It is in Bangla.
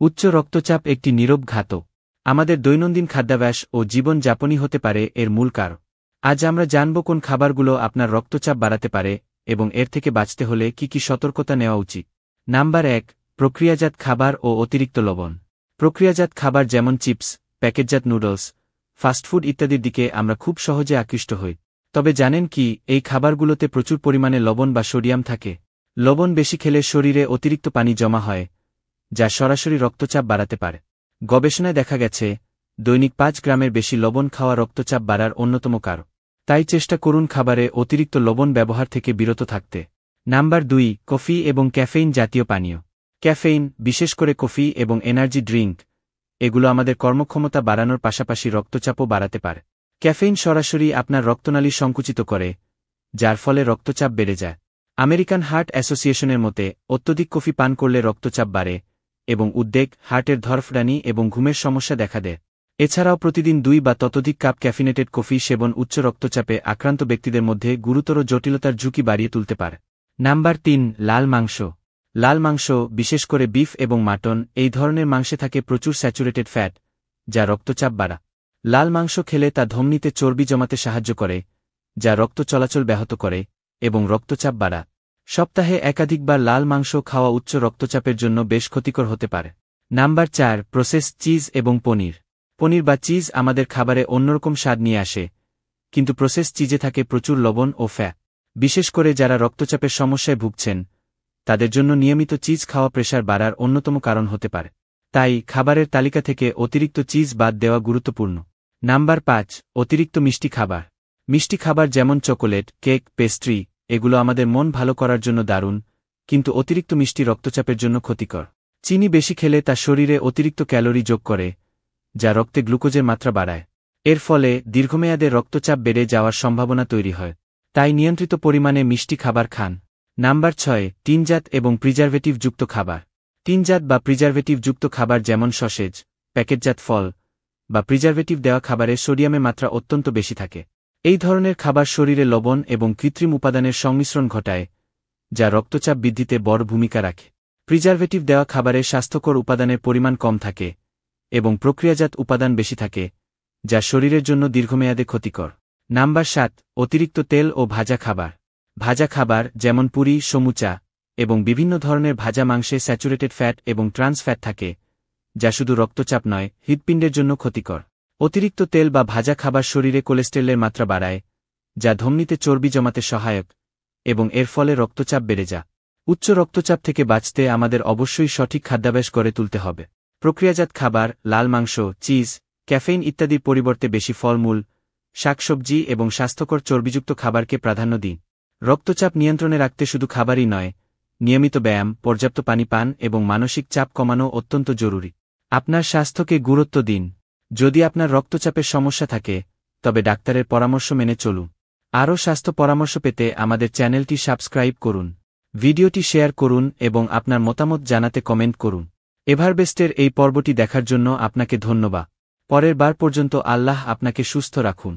উচ্চ রক্তচাপ একটি নীরব ঘাতক। আমাদের দৈনন্দিন খাদ্যাভ্যাস ও জীবনযাপনই হতে পারে এর মূল কারণ। আজ আমরা জানব কোন খাবারগুলো আপনার রক্তচাপ বাড়াতে পারে এবং এর থেকে বাঁচতে হলে কি সতর্কতা নেওয়া উচিত। নাম্বার 1, প্রক্রিয়াজাত খাবার ও অতিরিক্ত লবণ। প্রক্রিয়াজাত খাবার যেমন চিপস, প্যাকেটজাত নুডলস, ফাস্টফুড ইত্যাদির দিকে আমরা খুব সহজে আকৃষ্ট হই। তবে জানেন কি, এই খাবারগুলোতে প্রচুর পরিমাণে লবণ বা সোডিয়াম থাকে। লবণ বেশি খেলে শরীরে অতিরিক্ত পানি জমা হয়, যা সরাসরি রক্তচাপ বাড়াতে পারে। গবেষণায় দেখা গেছে, দৈনিক 5 গ্রামের বেশি লবণ খাওয়া রক্তচাপ বাড়ার অন্যতম কারণ। তাই চেষ্টা করুন খাবারে অতিরিক্ত লবণ ব্যবহার থেকে বিরত থাকতে। নাম্বার 2, কফি এবং ক্যাফেইন জাতীয় পানীয়। ক্যাফেইন, বিশেষ করে কফি এবং এনার্জি ড্রিঙ্ক, এগুলো আমাদের কর্মক্ষমতা বাড়ানোর পাশাপাশি রক্তচাপও বাড়াতে পারে। ক্যাফেইন সরাসরি আপনার রক্তনালী সংকুচিত করে, যার ফলে রক্তচাপ বেড়ে যায়। আমেরিকান হার্ট অ্যাসোসিয়েশনের মতে, অত্যধিক কফি পান করলে রক্তচাপ বাড়ে এবং উদ্বেগ, হার্টের ধরফরানি এবং ঘুমের সমস্যা দেখা দেয়। এছাড়াও প্রতিদিন 2 বা ততোধিক কাপ ক্যাফিনেটেড কফি সেবন উচ্চ রক্তচাপে আক্রান্ত ব্যক্তিদের মধ্যে গুরুতর জটিলতার ঝুঁকি বাড়িয়ে তুলতে পারে। নাম্বার 3, লাল মাংস। লাল মাংস, বিশেষ করে বিফ এবং মাটন, এই ধরনের মাংসে থাকে প্রচুর স্যাচুরেটেড ফ্যাট, যা রক্তচাপ বাড়ায়। লাল মাংস খেলে তা ধমনীতে চর্বি জমাতে সাহায্য করে, যা রক্ত চলাচল ব্যাহত করে এবং রক্তচাপ বাড়ায়। সপ্তাহে একাধিকবার লাল মাংস খাওয়া উচ্চ রক্তচাপের জন্য বেশ ক্ষতিকর হতে পারে। নাম্বার 4, প্রসেসড চিজ এবং পনির। পনির বা চিজ আমাদের খাবারে অন্যরকম স্বাদ নিয়ে আসে, কিন্তু প্রসেসড চিজে থাকে প্রচুর লবণ ও ফ্যাট। বিশেষ করে যারা রক্তচাপের সমস্যায় ভুগছেন, তাদের জন্য নিয়মিত চিজ খাওয়া প্রেশার বাড়ার অন্যতম কারণ হতে পারে। তাই খাবারের তালিকা থেকে অতিরিক্ত চিজ বাদ দেওয়া গুরুত্বপূর্ণ। নাম্বার 5, অতিরিক্ত মিষ্টি খাবার। মিষ্টি খাবার যেমন চকোলেট, কেক, পেস্ট্রি, এগুলো আমাদের মন ভালো করার জন্য দারুণ, কিন্তু অতিরিক্ত মিষ্টি রক্তচাপের জন্য ক্ষতিকর। চিনি বেশি খেলে তা শরীরে অতিরিক্ত ক্যালোরি যোগ করে, যা রক্তে গ্লুকোজের মাত্রা বাড়ায়। এর ফলে দীর্ঘমেয়াদে রক্তচাপ বেড়ে যাওয়ার সম্ভাবনা তৈরি হয়। তাই নিয়ন্ত্রিত পরিমাণে মিষ্টি খাবার খান। নাম্বার 6, টিনজাত এবং প্রিজারভেটিভ যুক্ত খাবার। টিনজাত বা প্রিজারভেটিভ যুক্ত খাবার যেমন সসেজ, প্যাকেটজাত ফল বা প্রিজারভেটিভ দেওয়া খাবারে সোডিয়ামের মাত্রা অত্যন্ত বেশি থাকে। এই ধরনের খাবার শরীরে লবণ এবং কৃত্রিম উপাদানের সংমিশ্রণ ঘটায়, যা রক্তচাপ বৃদ্ধিতে বড় ভূমিকা রাখে। প্রিজারভেটিভ দেওয়া খাবারে স্বাস্থ্যকর উপাদানের পরিমাণ কম থাকে এবং প্রক্রিয়াজাত উপাদান বেশি থাকে, যা শরীরের জন্য দীর্ঘমেয়াদে ক্ষতিকর। নাম্বার 7, অতিরিক্ত তেল ও ভাজা খাবার। ভাজা খাবার যেমন পুরি, সমুচা এবং বিভিন্ন ধরনের ভাজা মাংসে স্যাচুরেটেড ফ্যাট এবং ট্রান্স ফ্যাট থাকে, যা শুধু রক্তচাপ নয়, হৃৎপিণ্ডের জন্য ক্ষতিকর। অতিরিক্ত তেল বা ভাজা খাবার শরীরে কোলেস্টেরলের মাত্রা বাড়ায়, যা ধমনীতে চর্বি জমাতে সহায়ক এবং এর ফলে রক্তচাপ বেড়ে যায়। উচ্চ রক্তচাপ থেকে বাঁচতে আমাদের অবশ্যই সঠিক খাদ্যাভ্যাস গড়ে তুলতে হবে। প্রক্রিয়াজাত খাবার, লাল মাংস, চিজ, ক্যাফেইন ইত্যাদির পরিবর্তে বেশি ফলমূল, শাকসবজি এবং স্বাস্থ্যকর চর্বিযুক্ত খাবারকে প্রাধান্য দিন। রক্তচাপ নিয়ন্ত্রণে রাখতে শুধু খাবারই নয়, নিয়মিত ব্যায়াম, পর্যাপ্ত পানি পান এবং মানসিক চাপ কমানো অত্যন্ত জরুরি। আপনার স্বাস্থ্যকে গুরুত্ব দিন। যদি আপনার রক্তচাপের সমস্যা থাকে, তবে ডাক্তারের পরামর্শ মেনে চলুন। আরও স্বাস্থ্য পরামর্শ পেতে আমাদের চ্যানেলটি সাবস্ক্রাইব করুন, ভিডিওটি শেয়ার করুন এবং আপনার মতামত জানাতে কমেন্ট করুন। এভারবেস্টের এই পর্বটি দেখার জন্য আপনাকে ধন্যবাদ। পরের বার পর্যন্ত আল্লাহ আপনাকে সুস্থ রাখুন।